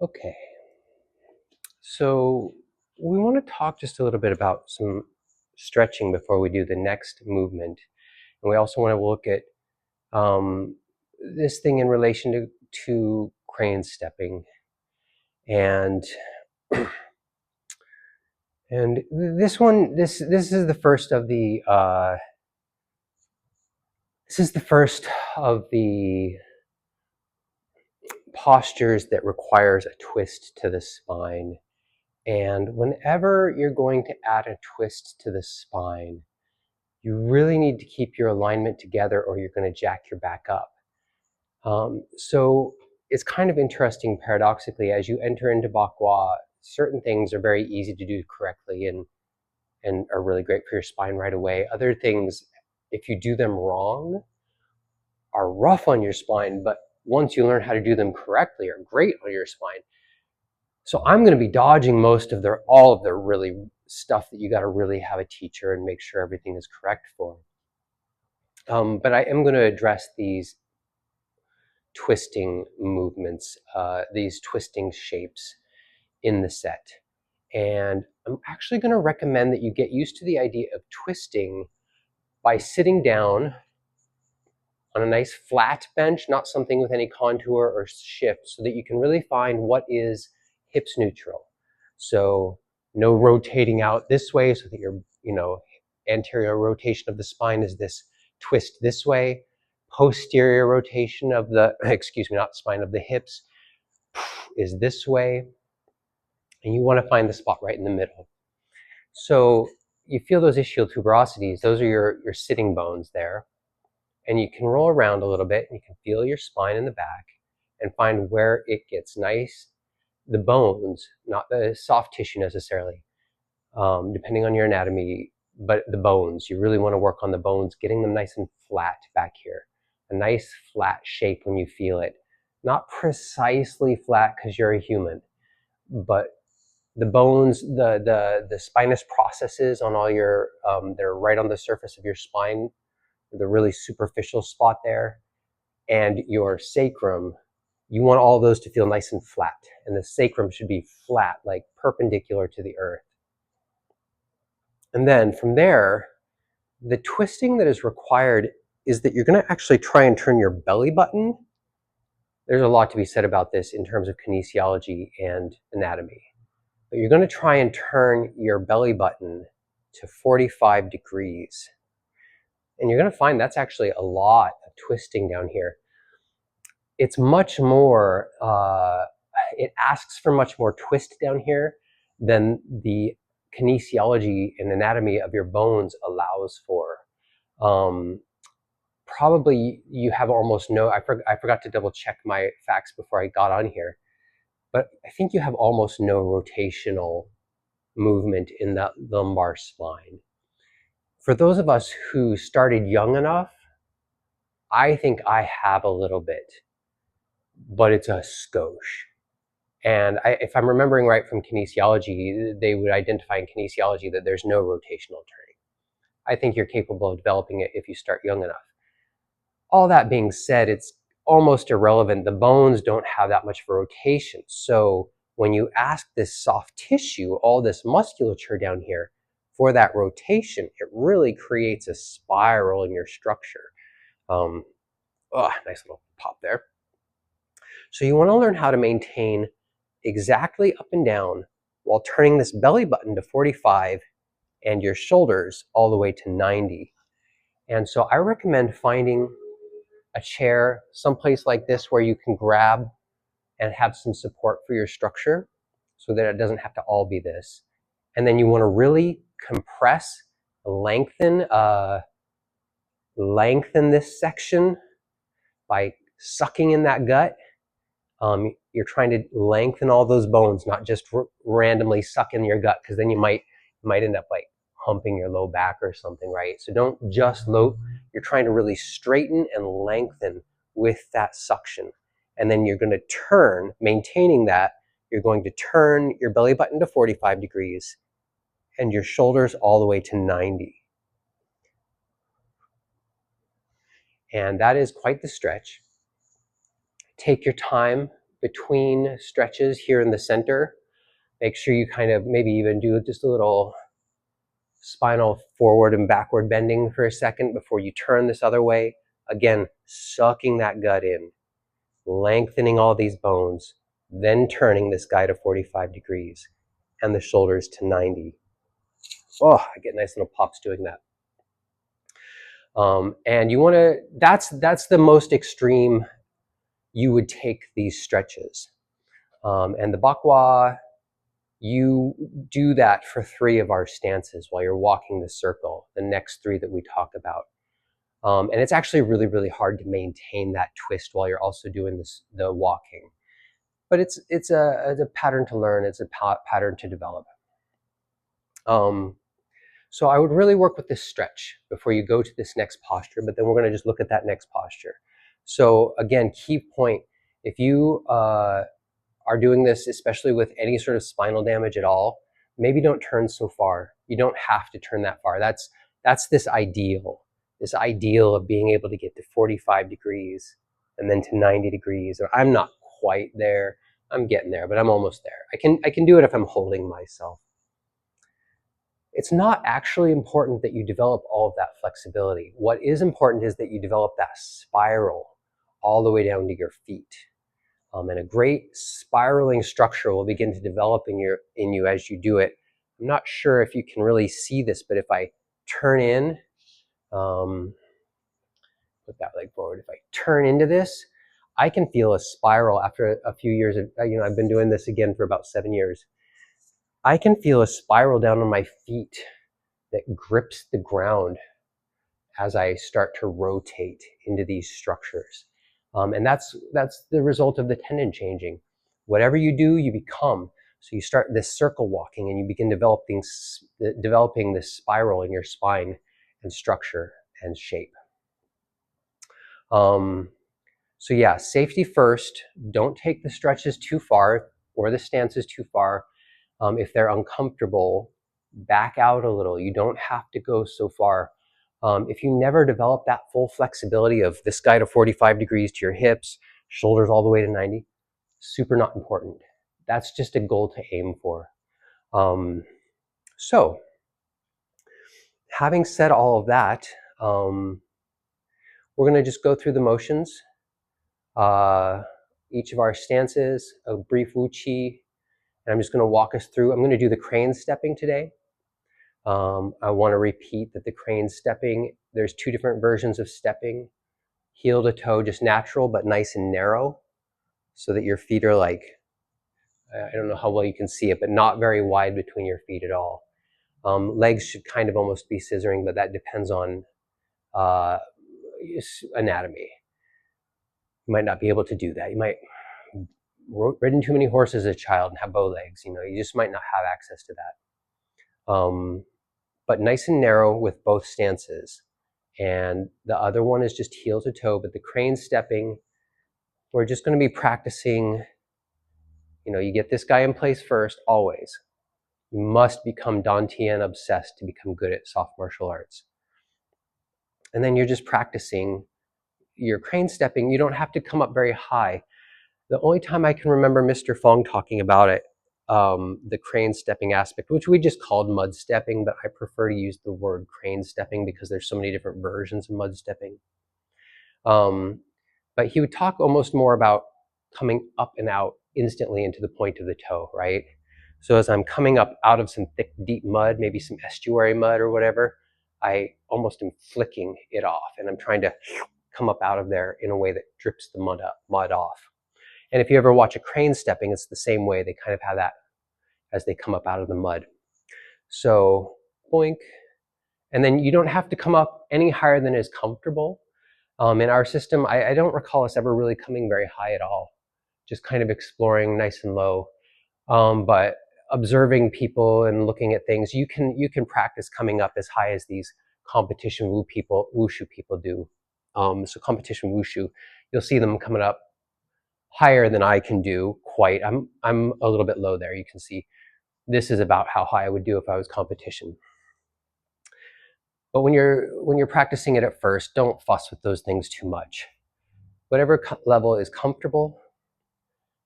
Okay, so we want to talk just a little bit about some stretching before we do the next movement. And we also want to look at um, this thing in relation to crane stepping. And and this is the first of the postures that requires a twist to the spine. And whenever you're going to add a twist to the spine, you really need to keep your alignment together or you're going to jack your back up. So it's kind of interesting, paradoxically, as you enter into Pa Kua, certain things are very easy to do correctly and are really great for your spine right away. Other things, if you do them wrong, are rough on your spine, but once you learn how to do them correctly, are great on your spine. So I'm going to be dodging all of the really stuff that you got to really have a teacher and make sure everything is correct for. But I am going to address these twisting movements, these twisting shapes in the set. And I'm actually going to recommend that you get used to the idea of twisting by sitting down on a nice flat bench, not something with any contour or shift, so that you can really find what is hips neutral. So no rotating out this way so that your, anterior rotation of the spine is this twist this way. Posterior rotation of the, excuse me, not spine, of the hips is this way. And you want to find the spot right in the middle. So you feel those ischial tuberosities, those are your sitting bones there. And you can roll around a little bit and you can feel your spine in the back and find where it gets nice. The bones, not the soft tissue necessarily, depending on your anatomy, but the bones. You really want to work on the bones, getting them nice and flat back here. A nice flat shape when you feel it. Not precisely flat because you're a human, but the bones, the spinous processes on all your, they're right on the surface of your spine, the really superficial spot there, and your sacrum, you want all those to feel nice and flat. And the sacrum should be flat, like perpendicular to the earth. And then from there, the twisting that is required is that you're going to actually try and turn your belly button. There's a lot to be said about this in terms of kinesiology and anatomy. But you're going to try and turn your belly button to 45 degrees. And you're going to find that's actually a lot of twisting down here. It's much more, it asks for much more twist down here than the kinesiology and anatomy of your bones allows for. Probably you have almost no, I forgot to double check my facts before I got on here, but I think you have almost no rotational movement in that lumbar spine. For those of us who started young enough, I think I have a little bit, but it's a skosh. And if I'm remembering right from kinesiology, they would identify in kinesiology that there's no rotational turning. I think you're capable of developing it if you start young enough. All that being said, it's almost irrelevant. The bones don't have that much of a rotation. So when you ask this soft tissue, all this musculature down here, for that rotation, it really creates a spiral in your structure. Nice little pop there. So you want to learn how to maintain exactly up and down while turning this belly button to 45 and your shoulders all the way to 90. And so I recommend finding a chair, someplace like this where you can grab and have some support for your structure so that it doesn't have to all be this. And then you want to really compress, lengthen this section by sucking in that gut. You're trying to lengthen all those bones, not just randomly suck in your gut, because then you might end up like humping your low back or something, right? So don't just you're trying to really straighten and lengthen with that suction. And then you're going to turn, maintaining that, you're going to turn your belly button to 45 degrees and your shoulders all the way to 90. And that is quite the stretch. Take your time between stretches here in the center. Make sure you kind of maybe even do just a little spinal forward and backward bending for a second before you turn this other way. Again, sucking that gut in, lengthening all these bones, then turning this guy to 45 degrees and the shoulders to 90. Oh, I get nice little pops doing that. And you want to, that's the most extreme you would take these stretches. And the Pa Kua, you do that for 3 of our stances while you're walking the circle, the next 3 that we talk about. And it's actually really, really hard to maintain that twist while you're also doing the walking. But it's a pattern to learn, it's a pattern to develop. So I would really work with this stretch before you go to this next posture, but then we're going to just look at that next posture. So again, key point, if you are doing this, especially with any sort of spinal damage at all, maybe don't turn so far. You don't have to turn that far. That's this ideal of being able to get to 45 degrees and then to 90 degrees. Or I'm not quite there. I'm getting there, but I'm almost there. I can do it if I'm holding myself. It's not actually important that you develop all of that flexibility. What is important is that you develop that spiral all the way down to your feet. And a great spiraling structure will begin to develop in you as you do it. I'm not sure if you can really see this, but if I turn in, put that leg forward. If I turn into this, I can feel a spiral after a few years of, I've been doing this again for about 7 years. I can feel a spiral down on my feet that grips the ground as I start to rotate into these structures. And that's the result of the tendon changing. Whatever you do, you become. So you start this circle walking and you begin developing this spiral in your spine and structure and shape. So yeah, safety first. Don't take the stretches too far or the stances too far. If they're uncomfortable, back out a little. You don't have to go so far. If you never develop that full flexibility of this guy to 45 degrees to your hips, shoulders all the way to 90, super not important. That's just a goal to aim for. So, having said all of that, we're going to just go through the motions. Each of our stances, a brief Wu Chi, and I'm just going to walk us through. I'm going to do the crane stepping today. I want to repeat that the crane stepping, there's 2 different versions of stepping. Heel to toe, just natural, but nice and narrow, so that your feet are like, I don't know how well you can see it, but not very wide between your feet at all. Legs should kind of almost be scissoring, but that depends on anatomy. You might not be able to do that. You might ridden too many horses as a child and have bow legs. You just might not have access to that. But nice and narrow with both stances. And the other one is just heel to toe, but the crane stepping, we're just going to be practicing. You get this guy in place first, always. You must become Dantian obsessed to become good at soft martial arts. And then you're just practicing your crane stepping. You don't have to come up very high. The only time I can remember Mr. Fong talking about it, the crane stepping aspect, which we just called mud stepping, but I prefer to use the word crane stepping because there's so many different versions of mud stepping. But he would talk almost more about coming up and out instantly into the point of the toe, right? So as I'm coming up out of some thick, deep mud, maybe some estuary mud or whatever, I almost am flicking it off, and I'm trying to come up out of there in a way that drips the mud off. And if you ever watch a crane stepping, it's the same way. They kind of have that as they come up out of the mud. So boink. And then you don't have to come up any higher than is comfortable. In our system, I don't recall us ever really coming very high at all. Just kind of exploring nice and low. But observing people and looking at things, you can practice coming up as high as these competition wushu people do. So competition wushu, you'll see them coming up higher than I can do quite. I'm a little bit low there. You can see this is about how high I would do if I was competition. But when you're practicing it at first, don't fuss with those things too much. Whatever level is comfortable,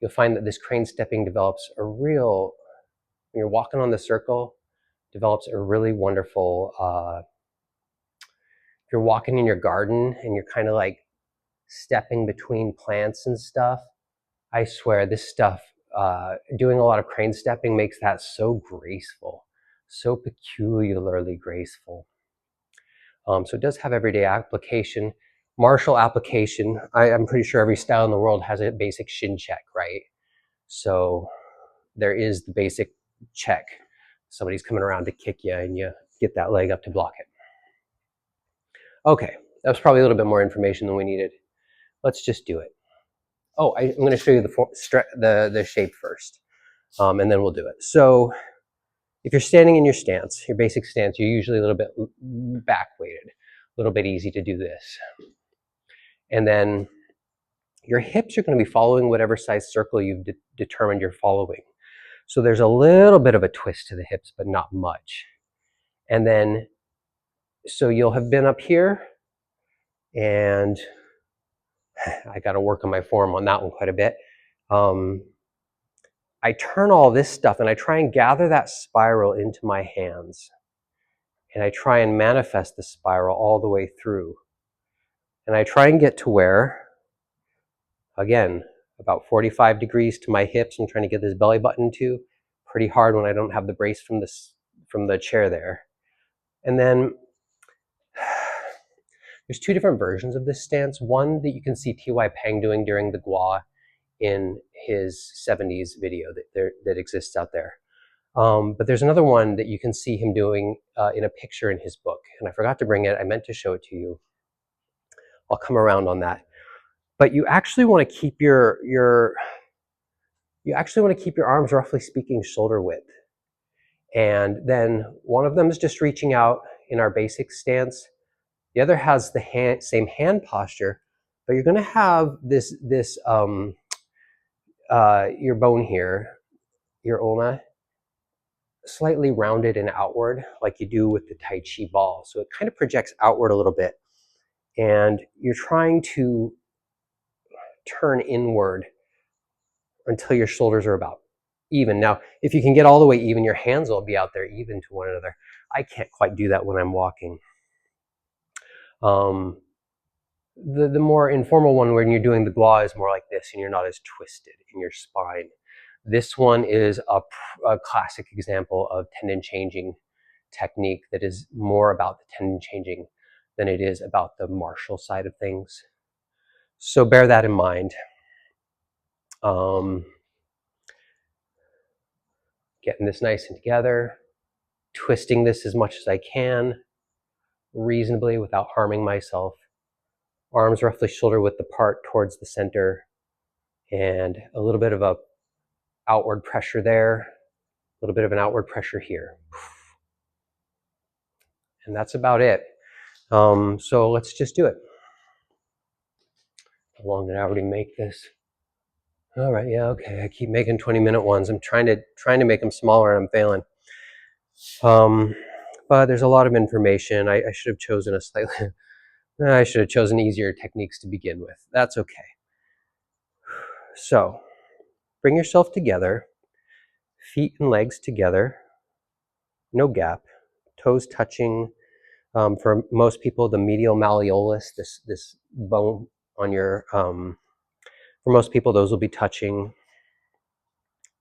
you'll find that this crane stepping develops a real, when you're walking on the circle, develops a really wonderful, if you're walking in your garden and you're kind of like stepping between plants and stuff, I swear this stuff, doing a lot of crane stepping makes that so graceful, so peculiarly graceful. So it does have everyday application, martial application. I'm pretty sure every style in the world has a basic shin check, right? So there is the basic check. Somebody's coming around to kick you and you get that leg up to block it. Okay, that was probably a little bit more information than we needed. Let's just do it. Oh, I'm going to show you the shape first, and then we'll do it. So if you're standing in your stance, your basic stance, you're usually a little bit back weighted, a little bit easy to do this. And then your hips are going to be following whatever size circle you've determined you're following. So there's a little bit of a twist to the hips, but not much. And then, so you'll have been up here, and I got to work on my form on that one quite a bit. I turn all this stuff and I try and gather that spiral into my hands. And I try and manifest the spiral all the way through. And I try and get to where, again, about 45 degrees to my hips. I'm trying to get this belly button to. Pretty hard when I don't have the brace from the chair there. And then there's two different versions of this stance. One that you can see T.Y. Pang doing during the Gua in his 70s video that exists out there. But there's another one that you can see him doing in a picture in his book. And I forgot to bring it. I meant to show it to you. I'll come around on that. But you actually want to keep your arms, roughly speaking, shoulder width. And then one of them is just reaching out in our basic stance. The other has the same hand posture, but you're going to have your bone here, your ulna, slightly rounded and outward like you do with the Tai Chi ball. So it kind of projects outward a little bit. And you're trying to turn inward until your shoulders are about even. Now, if you can get all the way even, your hands will be out there even to one another. I can't quite do that when I'm walking. The more informal one when you're doing the gua is more like this and you're not as twisted in your spine. This one is a classic example of tendon changing technique that is more about the tendon changing than it is about the martial side of things. So bear that in mind. Getting this nice and together, twisting this as much as I can, reasonably without harming myself. Arms roughly shoulder width apart towards the center, and a little bit of a outward pressure there, a little bit of an outward pressure here. And that's about it. So let's just do it. How long did I already make this? All right, yeah, okay. I keep making 20-minute ones. I'm trying to make them smaller and I'm failing. But there's a lot of information. I should have chosen I should have chosen easier techniques to begin with. That's okay. So bring yourself together, feet and legs together, no gap, toes touching. For most people, the medial malleolus, this bone on your, for most people, those will be touching.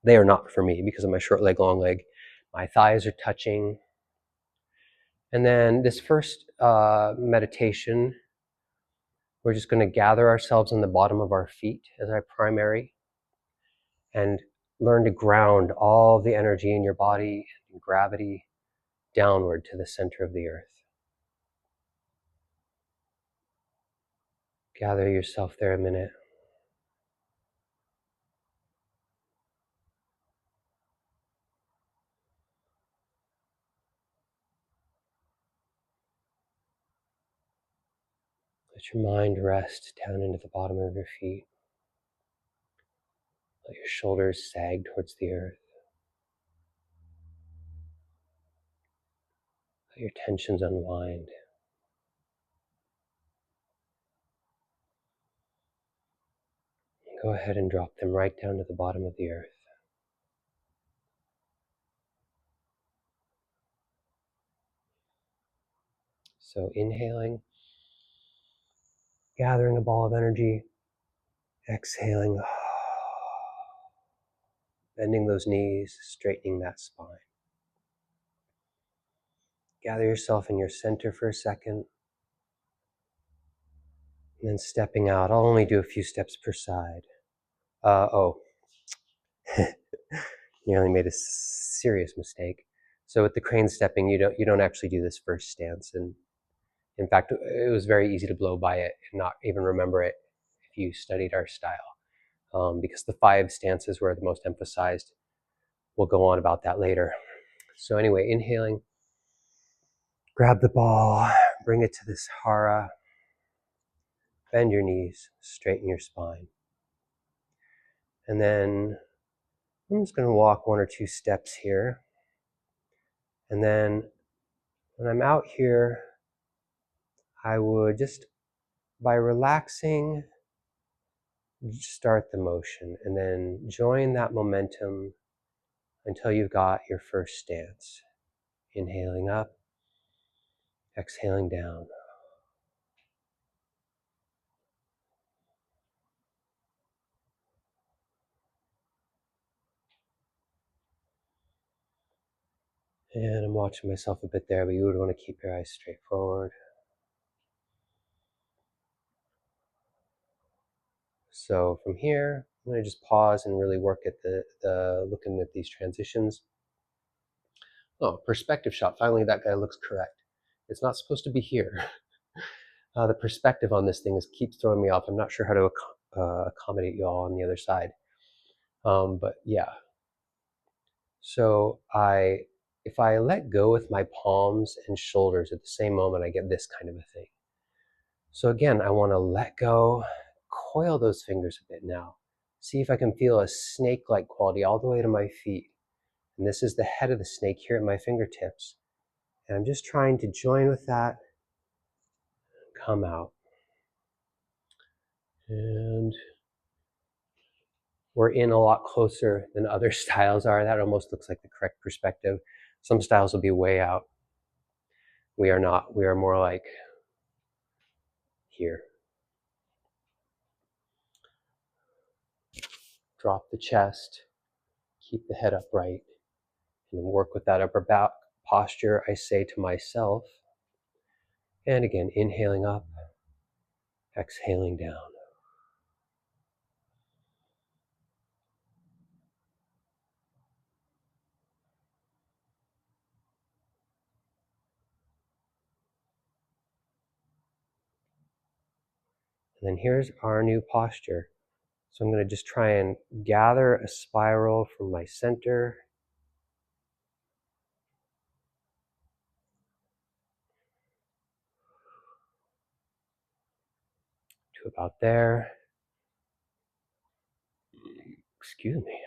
They are not for me because of my short leg, long leg. My thighs are touching. And then this first meditation, we're just going to gather ourselves on the bottom of our feet as our primary and learn to ground all the energy in your body and gravity downward to the center of the earth. Gather yourself there a minute. Let your mind rest down into the bottom of your feet. Let your shoulders sag towards the earth. Let your tensions unwind. go ahead and drop them right down to the bottom of the earth. So inhaling, gathering a ball of energy, exhaling, bending those knees, straightening that spine. Gather yourself in your center for a second, and then stepping out. I'll only do a few steps per side. Nearly made a serious mistake. So with the crane stepping, you don't actually do this first stance, and in fact, it was very easy to blow by it and not even remember it if you studied our style, because the 5 stances were the most emphasized. We'll go on about that later. So anyway, inhaling, grab the ball, bring it to this hara, bend your knees, straighten your spine. And then I'm just going to walk 1 or 2 steps here. And then when I'm out here, I would just, by relaxing, start the motion and then join that momentum until you've got your first stance. Inhaling up, exhaling down. And I'm watching myself a bit there, but you would want to keep your eyes straight forward. So from here, I'm going to just pause and really work at the looking at these transitions. Oh, perspective shot. Finally, that guy looks correct. It's not supposed to be here. The perspective on this thing keeps throwing me off. I'm not sure how to accommodate you all on the other side. But yeah. So if I let go with my palms and shoulders at the same moment, I get this kind of a thing. So again, I want to let go, coil those fingers a bit now. See if I can feel a snake-like quality all the way to my feet. And this is the head of the snake here at my fingertips. And I'm just trying to join with that, come out. And we're in a lot closer than other styles are. That almost looks like the correct perspective. Some styles will be way out. We are not. We are more like here. Drop the chest, keep the head upright, and work with that upper back posture, I say to myself. And again, inhaling up, exhaling down. And then here's our new posture. So I'm going to just try and gather a spiral from my center to about there. Excuse me.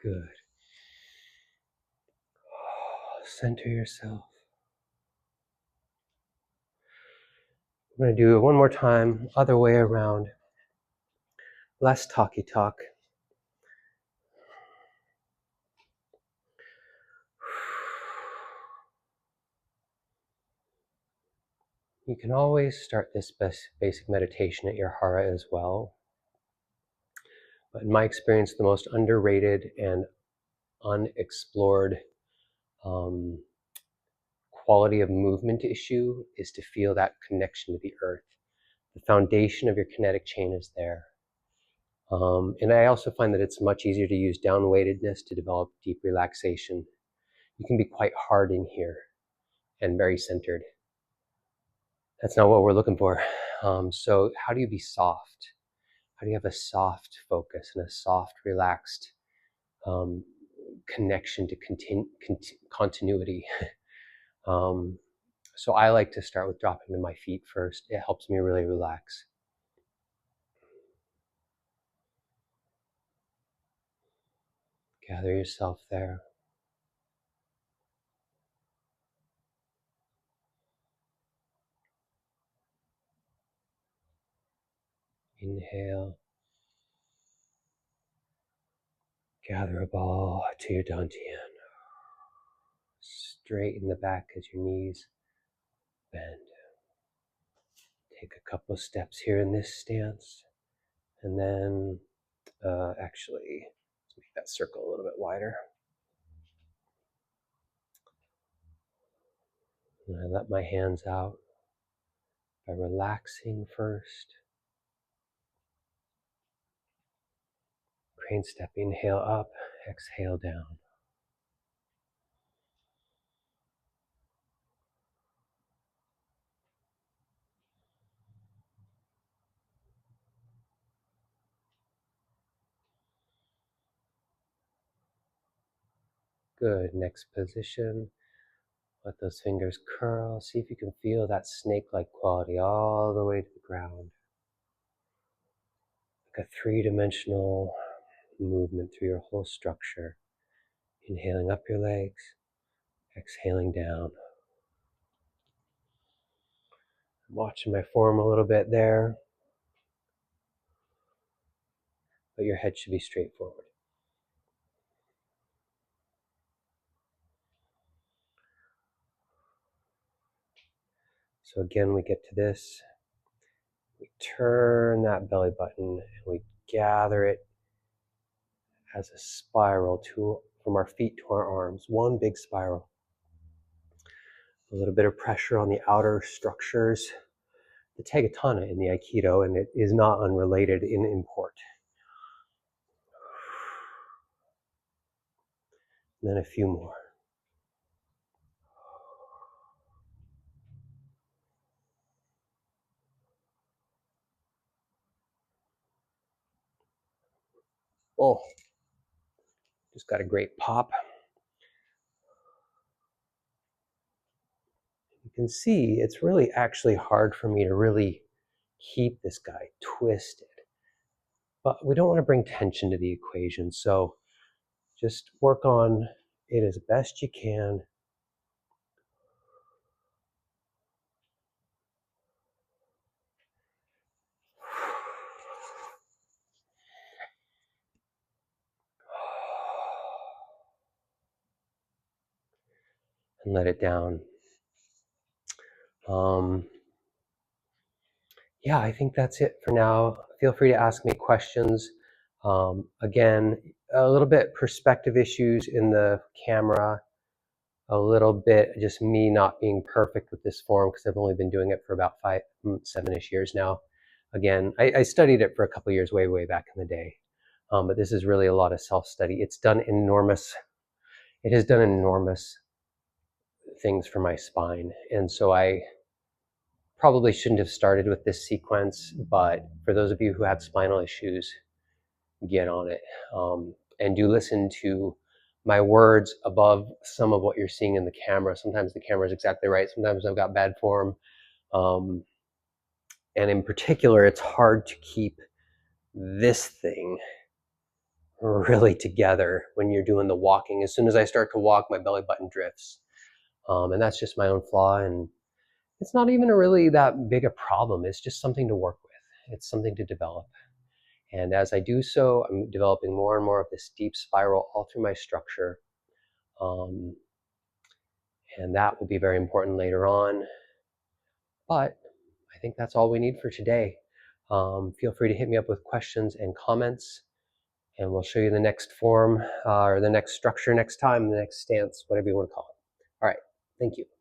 Good. Center yourself. I'm going to do it one more time, other way around. Less talky talk. You can always start this basic meditation at your hara as well. But in my experience, the most underrated and unexplored quality of movement issue is to feel that connection to the earth. The foundation of your kinetic chain is there. And I also find that it's much easier to use down-weightedness to develop deep relaxation. You can be quite hard in here and very centered. That's not what we're looking for. So how do you be soft? How do you have a soft focus and a soft, relaxed connection to continuity? So I like to start with dropping to my feet first. It helps me really relax. Gather yourself there. Inhale. Gather up all to your dantian. Straighten the back as your knees bend. Take a couple of steps here in this stance. And then, actually, let's make that circle a little bit wider. And I let my hands out by relaxing first. Crane step, inhale up, exhale down. Good, next position. Let those fingers curl. See if you can feel that snake-like quality all the way to the ground. Like a three-dimensional movement through your whole structure. Inhaling up your legs, exhaling down. I'm watching my form a little bit there, but your head should be straight forward. So again, we get to this. We turn that belly button and we gather it as a spiral from our feet to our arms. One big spiral. A little bit of pressure on the outer structures. The Tegatana in the Aikido, and it is not unrelated in import. And then a few more. Oh, just got a great pop. You can see it's really actually hard for me to really keep this guy twisted. But we don't want to bring tension to the equation, so just work on it as best you can. And let it down. Yeah, I think that's it for now. Feel free to ask me questions. Again, a little bit perspective issues in the camera, a little bit just me not being perfect with this form because I've only been doing it for about 7-ish years now. Again, I studied it for a couple of years way back in the day. But this is really a lot of self-study. It has done enormous things for my spine. And so I probably shouldn't have started with this sequence, but for those of you who have spinal issues, get on it. And do listen to my words above some of what you're seeing in the camera. Sometimes the camera is exactly right. Sometimes I've got bad form. And in particular, it's hard to keep this thing really together when you're doing the walking. As soon as I start to walk, my belly button drifts. And that's just my own flaw. And it's not even really that big a problem. It's just something to work with. It's something to develop. And as I do so, I'm developing more and more of this deep spiral all through my structure. And that will be very important later on. But I think that's all we need for today. Feel free to hit me up with questions and comments, and we'll show you the next form or the next structure next time, the next stance, whatever you want to call it. All right, thank you.